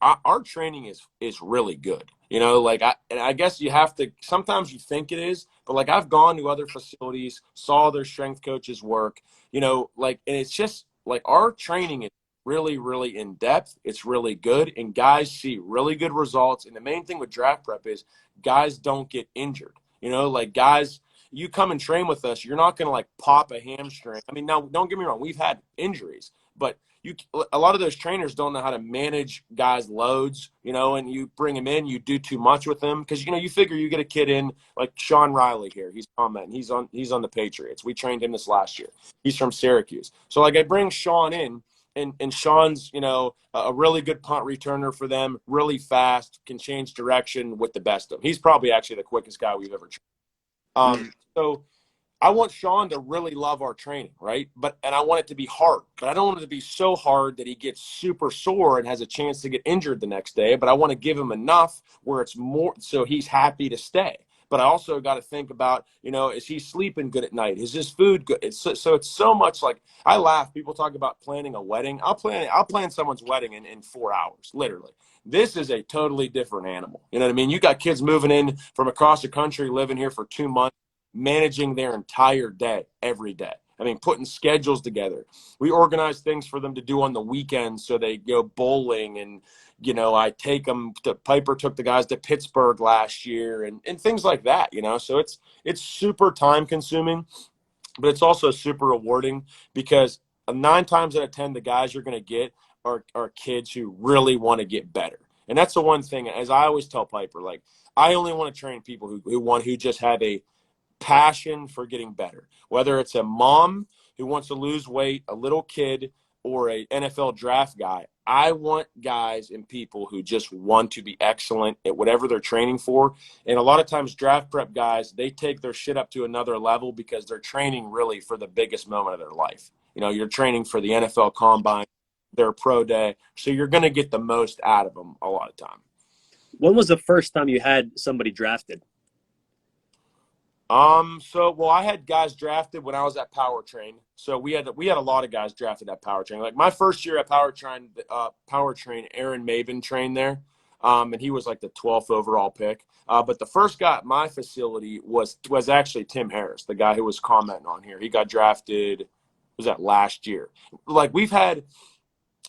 our training is really good. And I guess you have to, sometimes you think it is, but like I've gone to other facilities, saw their strength coaches work, and it's just like our training is really, really in depth. It's really good. And guys see really good results. And the main thing with draft prep is guys don't get injured, guys, you come and train with us, you're not going to like pop a hamstring. I mean, now don't get me wrong. We've had injuries, but a lot of those trainers don't know how to manage guys' loads, and you bring them in, you do too much with them. Cause you figure you get a kid in like Sean Riley here. He's commenting. He's on the Patriots. We trained him this last year. He's from Syracuse. So like I bring Sean in and Sean's, a really good punt returner for them, really fast, can change direction with the best of them. He's probably actually the quickest guy we've ever trained. So I want Sean to really love our training, right? And I want it to be hard, but I don't want it to be so hard that he gets super sore and has a chance to get injured the next day. But I want to give him enough where it's more so he's happy to stay. But I also got to think about, is he sleeping good at night? Is his food good? It's so much like I laugh. People talk about planning a wedding. I'll plan someone's wedding in 4 hours, literally. This is a totally different animal. You know what I mean? You got kids moving in from across the country, living here for 2 months, managing their entire day, every day. I mean, putting schedules together. We organize things for them to do on the weekends so they go bowling and, I take them to Piper took the guys to Pittsburgh last year and things like that, So it's super time consuming, but it's also super rewarding because 9 times out of 10, the guys you're going to get are kids who really want to get better. And that's the one thing, as I always tell Piper, like I only want to train people who just have a passion for getting better, whether it's a mom who wants to lose weight, a little kid, or a NFL draft guy. I want guys and people who just want to be excellent at whatever they're training for. And a lot of times draft prep guys, they take their shit up to another level because they're training really for the biggest moment of their life. You're training for the NFL combine, their pro day. So you're going to get the most out of them a lot of time. When was the first time you had somebody drafted? I had guys drafted when I was at Powertrain. So we had a lot of guys drafted at Powertrain. Like my first year at Powertrain, Aaron Maven trained there. And he was like the 12th overall pick. But the first guy at my facility was actually Tim Harris, the guy who was commenting on here. He got drafted, was that last year? Like we've had,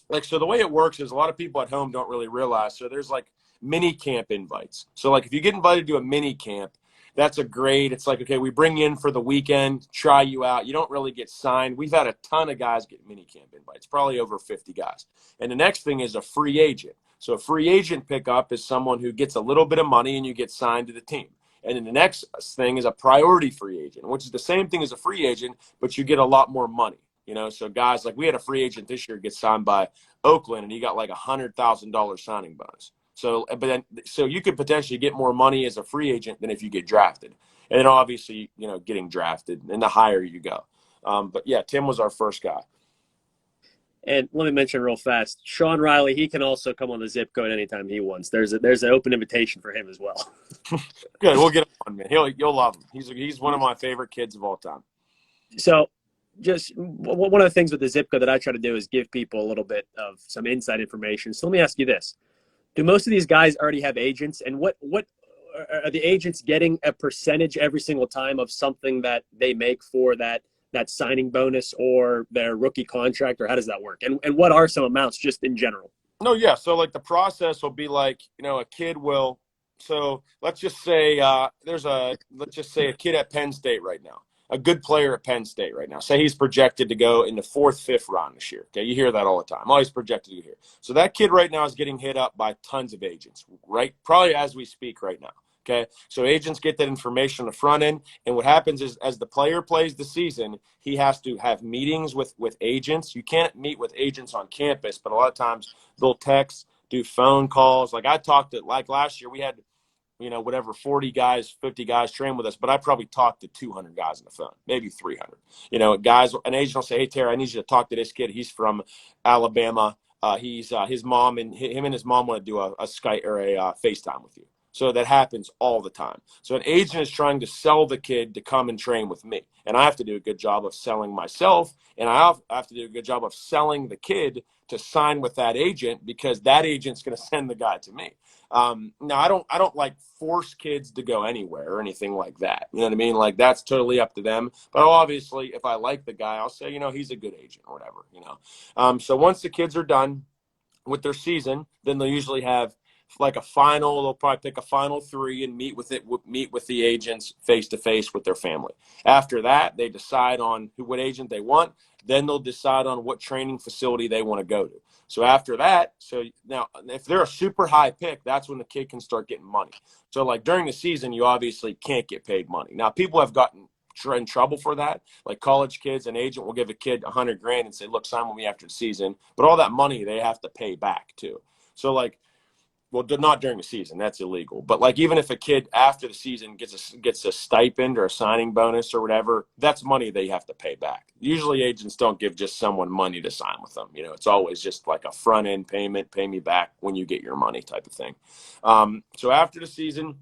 like, so the way it works is a lot of people at home don't really realize. So there's like mini camp invites. So like if you get invited to a mini camp, that's a grade. It's like, okay, we bring you in for the weekend, try you out. You don't really get signed. We've had a ton of guys get mini camp invites, probably over 50 guys. And the next thing is a free agent. So a free agent pickup is someone who gets a little bit of money and you get signed to the team. And then the next thing is a priority free agent, which is the same thing as a free agent, but you get a lot more money. So guys, like we had a free agent this year get signed by Oakland, and he got like $100,000 signing bonus. So you could potentially get more money as a free agent than if you get drafted. And then obviously, getting drafted, and the higher you go. But yeah, Tim was our first guy. And let me mention real fast, Sean Riley, he can also come on the zip code anytime he wants. There's an open invitation for him as well. Good, we'll get him on, man. You'll love him. He's one of my favorite kids of all time. So just one of the things with the zip code that I try to do is give people a little bit of some inside information. So let me ask you this. Do most of these guys already have agents? And what are the agents getting a percentage every single time of something that they make for that signing bonus or their rookie contract, or how does that work? And what are some amounts just in general? No, yeah. So like the process will be like, a kid will, so let's just say a kid at Penn State right now, a good player at Penn State right now. Say he's projected to go in the 4th, 5th round this year. Okay, you hear that all the time. Always projected to go here. So that kid right now is getting hit up by tons of agents, right? Probably as we speak right now. Okay, so agents get that information on the front end, and what happens is as the player plays the season, he has to have meetings with agents. You can't meet with agents on campus, but a lot of times they'll text, do phone calls. Like I talked to, like last year we had, 40 guys, 50 guys train with us, but I probably talked to 200 guys on the phone, maybe 300. Guys, an agent will say, "Hey, Terry, I need you to talk to this kid. He's from Alabama. He's his mom and his mom want to do a Skype or a FaceTime with you." So that happens all the time. So an agent is trying to sell the kid to come and train with me. And I have to do a good job of selling myself. And I have to do a good job of selling the kid to sign with that agent, because that agent's going to send the guy to me. Now, I don't like force kids to go anywhere or anything like that. You know what I mean? Like that's totally up to them. But obviously, if I like the guy, I'll say, he's a good agent or whatever, So once the kids are done with their season, then they'll usually have like a final. They'll probably pick a final 3 and meet with the agents face to face with their family. After that, they decide on what agent they want. Then they'll decide on what training facility they want to go to. So after that, so now if they're a super high pick, that's when the kid can start getting money. So like during the season, you obviously can't get paid money. Now people have gotten in trouble for that. Like college kids, an agent will give a kid $100,000 and say, "Look, sign with me after the season." But all that money they have to pay back too. So like, well, not during the season. That's illegal. But like, even if a kid after the season gets a stipend or a signing bonus or whatever, that's money they have to pay back. Usually agents don't give just someone money to sign with them. It's always just like a front end payment, pay me back when you get your money type of thing. So after the season,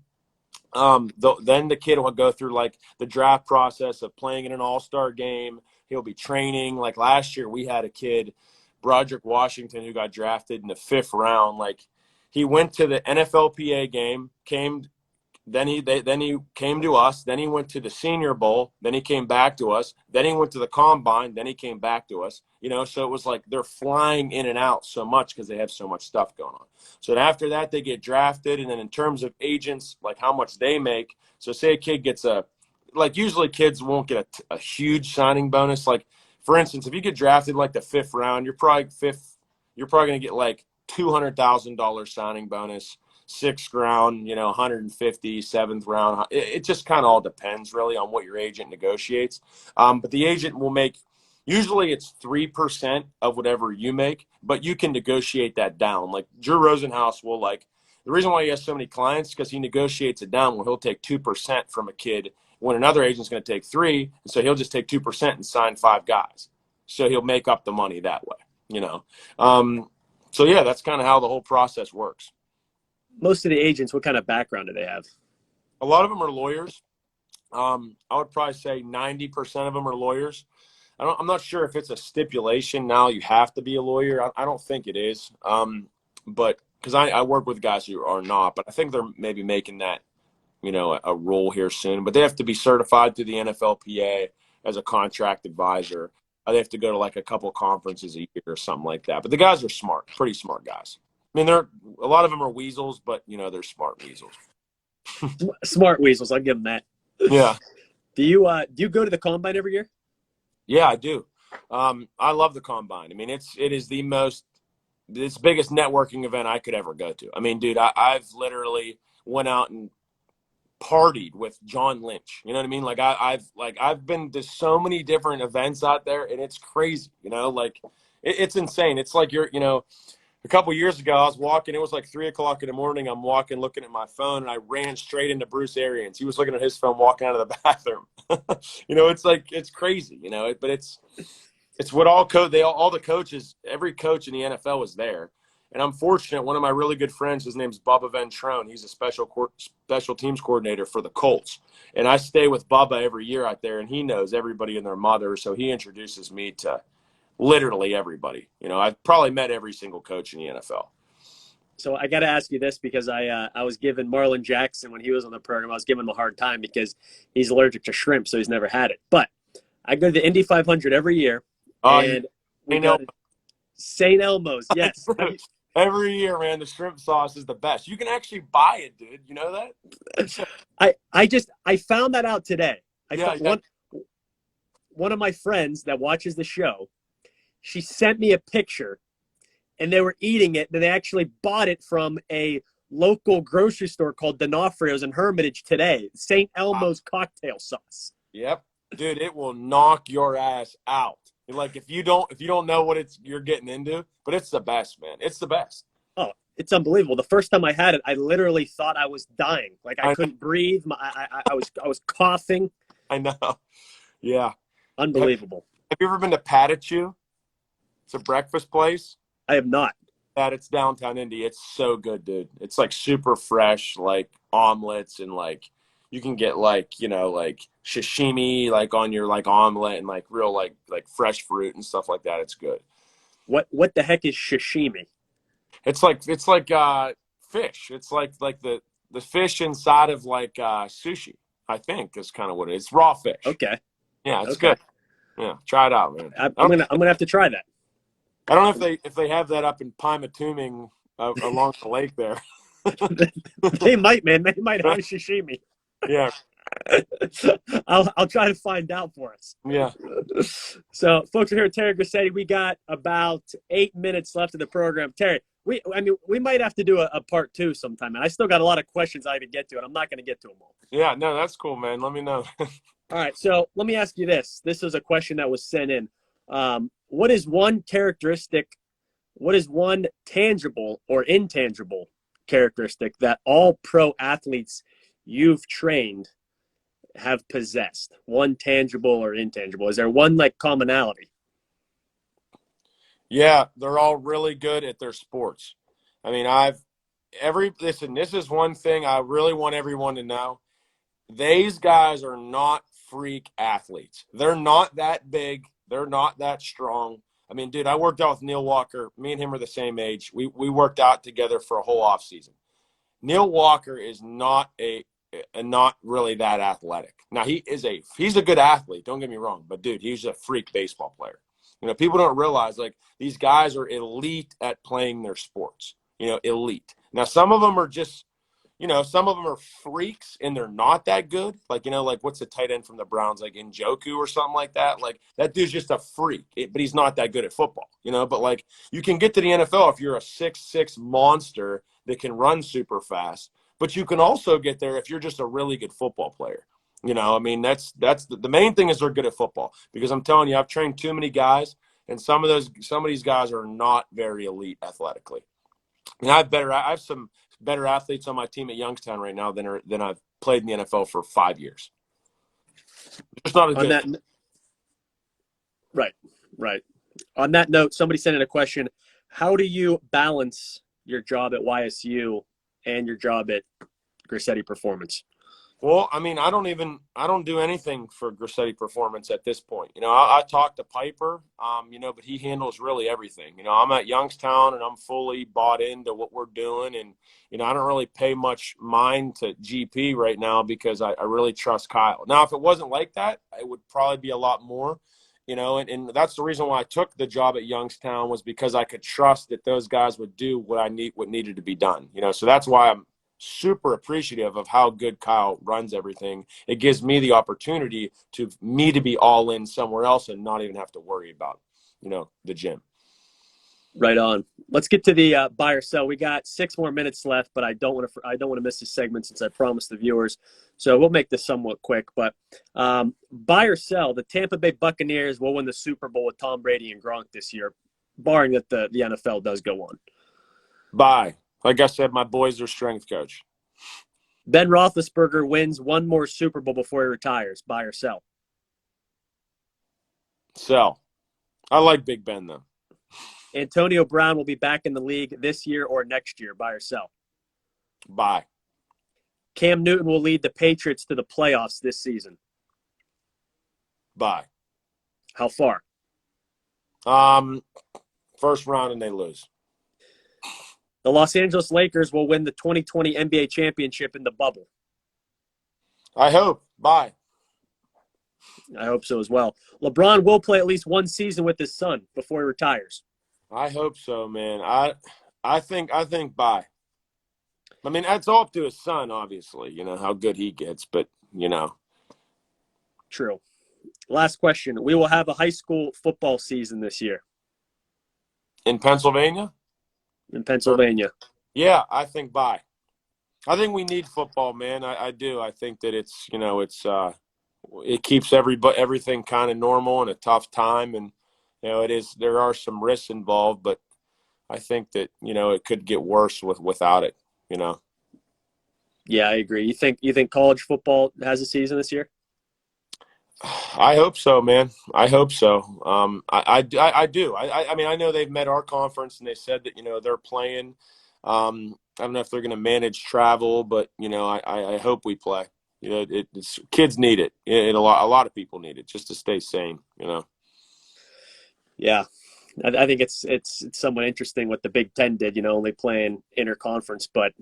then the kid will go through like the draft process of playing in an all-star game. He'll be training. Like last year, we had a kid, Broderick Washington, who got drafted in the 5th round. Like, he went to the NFLPA game, then he came to us, then he went to the Senior Bowl, then he came back to us, then he went to the Combine, then he came back to us. So it was like they're flying in and out so much because they have so much stuff going on. So after that, they get drafted, and then in terms of agents, like how much they make, so say a kid gets usually kids won't get a huge signing bonus. Like, for instance, if you get drafted like the 5th round, you're probably going to get like $200,000 signing bonus. 6th round, 150, 7th round. It just kind of all depends really on what your agent negotiates. But the agent will make, usually it's 3% of whatever you make, but you can negotiate that down. Like Drew Rosenhaus will the reason why he has so many clients is because he negotiates it down where he'll take 2% from a kid when another agent's going to take 3%. And so he'll just take 2% and sign 5 guys. So he'll make up the money that way, So yeah, that's kind of how the whole process works. Most of the agents, what kind of background do they have? A lot of them are lawyers. I would probably say 90% of them are lawyers. I'm not sure if it's a stipulation now you have to be a lawyer. I don't think it is. But because I work with guys who are not, but I think they're maybe making that, a rule here soon. But they have to be certified through the NFLPA as a contract advisor. They have to go to like a couple conferences a year or something like that. But the guys are smart, pretty smart guys. I mean, a lot of them are weasels, but they're smart weasels. Smart weasels, I'll give them that. Yeah. Do you go to the combine every year? Yeah, I do. I love the combine. I mean, it is this biggest networking event I could ever go to. I mean, dude, I've literally went out and partied with John Lynch. You know what I mean? Like I've been to so many different events out there, and it's crazy. Like it's insane. It's like a couple years ago, I was walking. It was like 3:00 in the morning. I'm walking, looking at my phone, and I ran straight into Bruce Arians. He was looking at his phone, walking out of the bathroom. It's like it's crazy. But it's what all the coaches, every coach in the NFL was there. And I'm fortunate. One of my really good friends, his name's Bubba Ventrone. He's a special teams coordinator for the Colts, and I stay with Bubba every year out there, and he knows everybody and their mother, so he introduces me to literally everybody. I've probably met every single coach in the NFL. So I got to ask you this because I was giving Marlon Jackson, when he was on the program, I was giving him a hard time because he's allergic to shrimp, so he's never had it. But I go to the Indy 500 every year, and we go to St. Elmo's. Yes. Every year, man, the shrimp sauce is the best. You can actually buy it, dude. You know that? I found that out today. One of my friends that watches the show, she sent me a picture, and they were eating it, and they actually bought it from a local grocery store called D'Onofrio's in Hermitage today. St. Elmo's cocktail sauce. Yep, dude, it will knock your ass out. Like if you don't know what you're getting into, but it's the best, man. It's the best. Oh, it's unbelievable. The first time I had it, I literally thought I was dying. Like I couldn't breathe. I was coughing. I know. Yeah. Unbelievable. Have you ever been to Patachu? It's a breakfast place. I have not. It's downtown Indy. It's so good, dude. It's like super fresh, like omelets, and like you can get like sashimi like on your like omelet, and like real like fresh fruit and stuff like that. It's good. What the heck is sashimi? It's like fish. It's like the fish inside of like sushi, I think is kind of what it is. It's raw fish. Okay. Yeah, it's good. Yeah, try it out, man. I'm gonna have to try that. I don't know if they have that up in Pymatuming along the lake there. They might, man. They might have sashimi. Yeah. I'll try to find out for us. Yeah. So, folks, are here with Terry Grossetti. We got about 8 minutes left of the program. Terry, we might have to do a part 2 sometime, and I still got a lot of questions I have to get to, and I'm not going to get to them all. Yeah, no, that's cool, man. Let me know. All right, so let me ask you this. This is a question that was sent in. What is one tangible or intangible characteristic that all pro athletes you've trained have possessed? One tangible or intangible? Is there one like commonality? Yeah, they're all really good at their sports. I mean, listen, this is one thing I really want everyone to know. These guys are not freak athletes. They're not that big. They're not that strong. I mean, dude, I worked out with Neil Walker. Me and him are the same age. We worked out together for a whole off season. Neil Walker is not really that athletic. Now he's a good athlete. Don't get me wrong, but dude, he's a freak baseball player. People don't realize like these guys are elite at playing their sports. Elite. Now some of them are just, some of them are freaks and they're not that good. Like what's the tight end from the Browns, like Njoku or something like that? Like that dude's just a freak, but he's not that good at football. But like you can get to the NFL if you're a 6'6" monster that can run super fast. But you can also get there if you're just a really good football player. I mean, that's the main thing is they're good at football, because I'm telling you, I've trained too many guys, and some of these guys are not very elite athletically. And I have some better athletes on my team at Youngstown right now than I've played in the NFL for 5 years. It's not as good. Right. On that note, somebody sent in a question: how do you balance your job at YSU and your job at Grossetti Performance? Well, I mean, I don't do anything for Grossetti Performance at this point. I talk to Piper, but he handles really everything. I'm at Youngstown and I'm fully bought into what we're doing. And, I don't really pay much mind to GP right now because I really trust Kyle. Now, if it wasn't like that, it would probably be a lot more, and that's the reason why I took the job at Youngstown was because I could trust that those guys would do what needed to be done. So that's why I'm super appreciative of how good Kyle runs everything. It gives me the opportunity to be all in somewhere else and not even have to worry about, the gym. Right on. Let's get to the buy or sell. We got 6 more minutes left, but I don't want to miss this segment since I promised the viewers. So we'll make this somewhat quick. But buy or sell, the Tampa Bay Buccaneers will win the Super Bowl with Tom Brady and Gronk this year, barring that the NFL does go on. Buy. Like I said, my boy's their strength coach. Ben Roethlisberger wins one more Super Bowl before he retires. Buy or sell? Sell. I like Big Ben, though. Antonio Brown will be back in the league this year or next year. Buy or sell? Buy. Cam Newton will lead the Patriots to the playoffs this season. Buy. How far? First round and they lose. The Los Angeles Lakers will win the 2020 NBA championship in the bubble. I hope. Buy. I hope so as well. LeBron will play at least one season with his son before he retires. I hope so, man. I think buy. I mean, that's all up to his son, obviously, how good he gets, but, True. Last question. We will have a high school football season this year. In Pennsylvania? In Pennsylvania. Yeah, I think buy. I think we need football, man. I do. I think that it's, it keeps everything kind of normal in a tough time. And, there are some risks involved, but I think that, it could get worse without it, Yeah, I agree. You think college football has a season this year? I hope so, man. I hope so. I do. I mean, I know they've met our conference and they said that, they're playing. I don't know if they're going to manage travel, but, I hope we play. It's kids need it. A lot of people need it just to stay sane, Yeah. I think it's somewhat interesting what the Big Ten did, only playing interconference. But,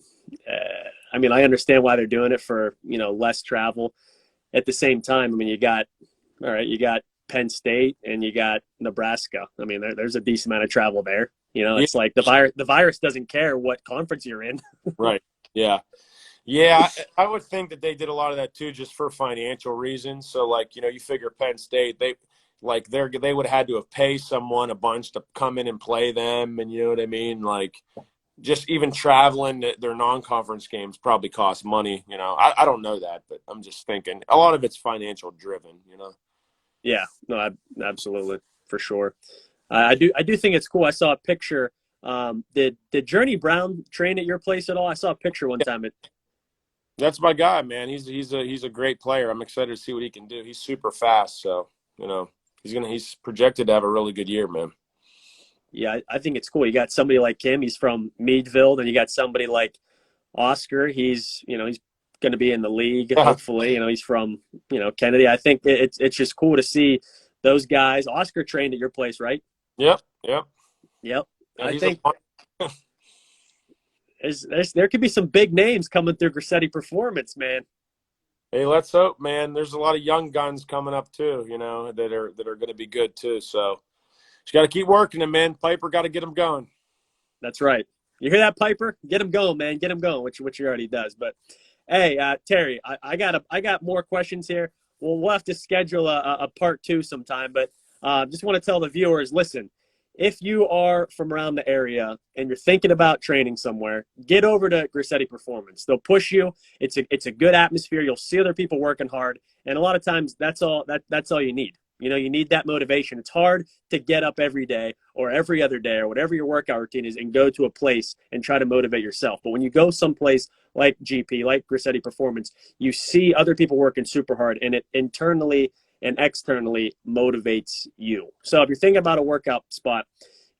I mean, I understand why they're doing it for, less travel. At the same time, I mean, you got Penn State and you got Nebraska. I mean, there's a decent amount of travel there. It's like the virus doesn't care what conference you're in. Right. Yeah. Yeah, I would think that they did a lot of that too, just for financial reasons. So, like, you figure Penn State, they would have had to have paid someone a bunch to come in and play them, and you know what I mean? Like, just even traveling to their non-conference games probably costs money. I don't know that, but I'm just thinking a lot of it's financial driven. Yeah, no, absolutely, for sure. I do think it's cool. I saw a picture. Did Journey Brown train at your place at all? I saw a picture one time. That's my guy, man. He's a great player. I'm excited to see what he can do. He's super fast, so he's projected to have a really good year, man. Yeah, I think it's cool. You got somebody like him. He's from Meadville, and you got somebody like Oscar. He's going to be in the league, hopefully. He's from Kennedy. I think it's just cool to see those guys. Oscar trained at your place, right? Yep. Yeah, I he's think there could be some big names coming through Grossetti Performance, man. Hey, let's hope, man. There's a lot of young guns coming up too, that are going to be good too. So just got to keep working them, man. Piper got to get them going. That's right. You hear that, Piper? Get him going, man. Get him going, which he already does. But hey, Terry, I got more questions here. We'll have to schedule a part 2 sometime. But just want to tell the viewers, listen, if you are from around the area and you're thinking about training somewhere, get over to Grossetti Performance. They'll push you. It's a good atmosphere. You'll see other people working hard, and a lot of times that's all you need. You need that motivation. It's hard to get up every day or every other day or whatever your workout routine is and go to a place and try to motivate yourself. But when you go someplace like GP, like Grossetti Performance, you see other people working super hard, and it internally and externally motivates you. So if you're thinking about a workout spot,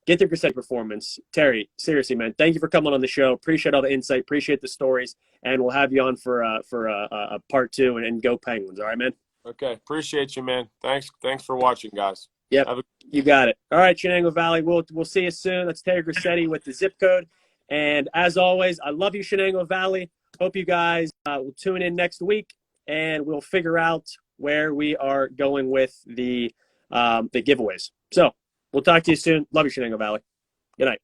get the Grossetti performance. Terry, seriously, man, thank you for coming on the show. Appreciate all the insight. Appreciate the stories. And we'll have you on for a part 2 and go Penguins. All right, man? Okay. Appreciate you, man. Thanks for watching, guys. Yep. You got it. All right, Shenango Valley. We'll see you soon. That's Terry Grossetti with the zip code. And as always, I love you, Shenango Valley. Hope you guys will tune in next week, and we'll figure out where we are going with the giveaways. So we'll talk to you soon. Love you, Shenango Valley. Good night.